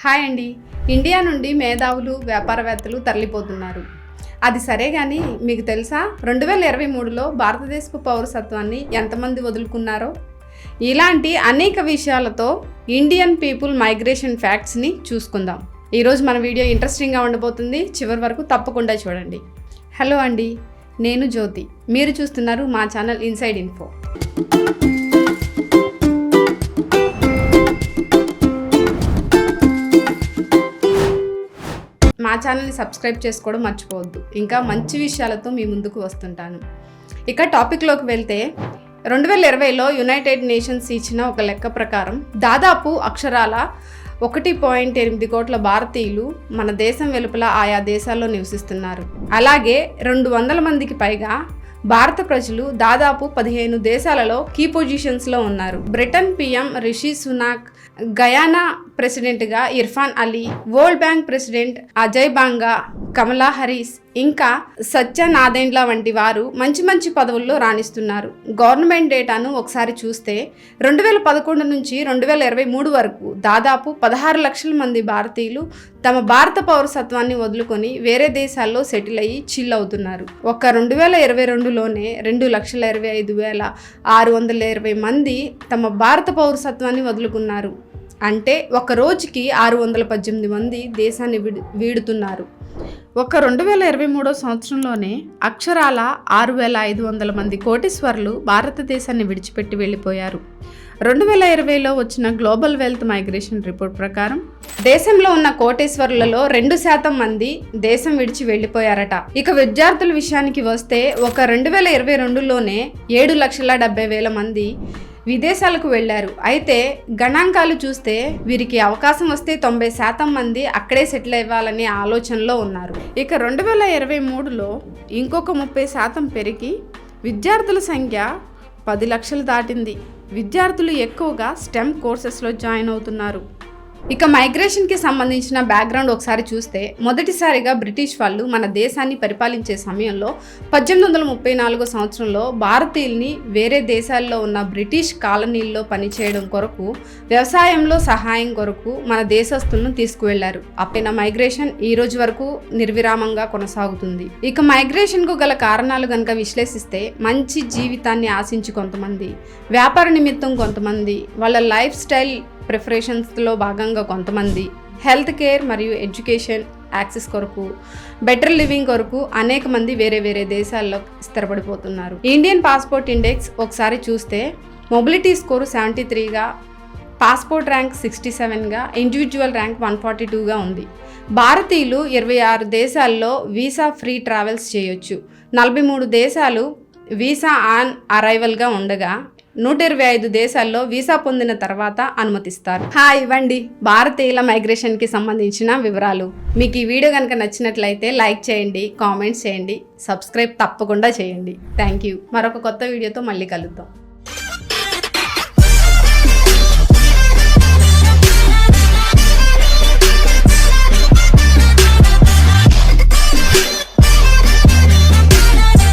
Hi అండి. India నుండి మేధావులు వ్యాపారవేత్తలు తరలిపోతున్నారు. అది సరే కానీ మీకు తెలుసా 2023లో భారతదేశపు పౌరసత్వాన్ని ఎంతమంది వదులుకున్నారో? ఇలాంటి అనేక విషయాలతో ఇండియన్ పీపుల్ మైగ్రేషన్ ఫ్యాక్ట్స్ని చూసుకుందాం. ఈరోజు మన వీడియో ఇంట్రెస్టింగ్గా ఉండబోతుంది. చివరి వరకు తప్పకుండా చూడండి. హలో అండి, నేను జ్యోతి. మీరు చూస్తున్నారు మా ఛానల్ ఇన్సైడ్ ఇన్ఫో. మా ఛానల్ని సబ్స్క్రైబ్ చేసుకోవడం మర్చిపోవద్దు. ఇంకా మంచి విషయాలతో మీ ముందుకు వస్తుంటాను. ఇక టాపిక్లోకి వెళ్తే 2020లో యునైటెడ్ నేషన్స్ ఇచ్చిన ఒక లెక్క ప్రకారం దాదాపు అక్షరాల 1.8 కోట్ల భారతీయులు మన దేశం వెలుపల ఆయా దేశాల్లో నివసిస్తున్నారు. అలాగే 200 మందికి పైగా భారత ప్రజలు దాదాపు 15 దేశాలలో కీ పొజిషన్స్లో ఉన్నారు. Britain PM Rishi Sunak, Guyana ప్రెసిడెంట్గా Irfan Ali, world bank president Ajay Banga, Kamala Harris, ఇంకా సత్య నాదెండ్ల వంటి వారు మంచి మంచి పదవుల్లో రాణిస్తున్నారు. గవర్నమెంట్ డేటాను ఒకసారి చూస్తే 2011 నుంచి 2023 వరకు దాదాపు 16 లక్షల మంది భారతీయులు తమ భారత పౌరసత్వాన్ని వదులుకొని వేరే దేశాల్లో సెటిల్ అయ్యి చిల్ అవుతున్నారు. ఒక్క 2022లోనే 2,25,620 మంది తమ భారత పౌరసత్వాన్ని వదులుకున్నారు. అంటే ఒక రోజుకి 618 మంది దేశాన్ని వీడుతున్నారు. ఒక 2023 సంవత్సరంలోనే అక్షరాల 6,500 మంది కోటీశ్వరులు భారతదేశాన్ని విడిచిపెట్టి వెళ్ళిపోయారు. 2020లో వచ్చిన గ్లోబల్ వెల్త్ మైగ్రేషన్ రిపోర్ట్ ప్రకారం దేశంలో ఉన్న కోటీశ్వరులలో 2% మంది దేశం విడిచి వెళ్ళిపోయారట. ఇక విద్యార్థుల విషయానికి వస్తే ఒక 2022లోనే 7,70,000 మంది విదేశాలకు వెళ్లారు. అయితే గణాంకాలు చూస్తే వీరికి అవకాశం వస్తే 90% మంది అక్కడే సెటిల్ అవ్వాలనే ఆలోచనలో ఉన్నారు. ఇక 2023లో ఇంకొక 30% పెరిగి విద్యార్థుల సంఖ్య 10 లక్షలు దాటింది. విద్యార్థులు ఎక్కువగా స్టెమ్ కోర్సెస్లో జాయిన్ అవుతున్నారు. ఇక మైగ్రేషన్కి సంబంధించిన బ్యాక్గ్రౌండ్ ఒకసారి చూస్తే మొదటిసారిగా బ్రిటిష్ వాళ్ళు మన దేశాన్ని పరిపాలించే సమయంలో 1834 సంవత్సరంలో భారతీయుల్ని వేరే దేశాల్లో ఉన్న బ్రిటిష్ కాలనీల్లో పనిచేయడం కొరకు, వ్యవసాయంలో సహాయం కొరకు మన దేశస్తులను తీసుకువెళ్లారు. అప్పటిన మైగ్రేషన్ ఈ రోజు వరకు నిర్విరామంగా కొనసాగుతుంది. ఇక మైగ్రేషన్కు గల కారణాలు కనుక విశ్లేషిస్తే మంచి జీవితాన్ని ఆశించి కొంతమంది, వ్యాపార నిమిత్తం కొంతమంది, వాళ్ళ లైఫ్ స్టైల్ ప్రిఫరేషన్స్లో భాగంగా కొంతమంది, హెల్త్ కేర్ మరియు ఎడ్యుకేషన్ యాక్సెస్ కొరకు, బెటర్ లివింగ్ కొరకు అనేక మంది వేరే వేరే దేశాల్లో స్థిరపడిపోతున్నారు. ఇండియన్ పాస్పోర్ట్ ఇండెక్స్ ఒకసారి చూస్తే మొబిలిటీ స్కోరు 73గా, పాస్పోర్ట్ ర్యాంక్ 67గా, ఇండివిజువల్ ర్యాంక్ 142గా ఉంది. భారతీయులు 26 దేశాల్లో వీసా ఫ్రీ ట్రావెల్స్ చేయొచ్చు. 43 దేశాలు వీసా ఆన్ అరైవల్గా ఉండగా 125 దేశాల్లో వీసా పొందిన తర్వాత అనుమతిస్తారు. ఇవ్వండి భారతీయుల మైగ్రేషన్కి సంబంధించిన వివరాలు. మీకు ఈ వీడియో కనుక నచ్చినట్లయితే లైక్ చేయండి, కామెంట్స్ చేయండి, సబ్స్క్రైబ్ తప్పకుండా చేయండి. Thank you. మరొక కొత్త వీడియోతో మళ్ళీ కలుద్దాం.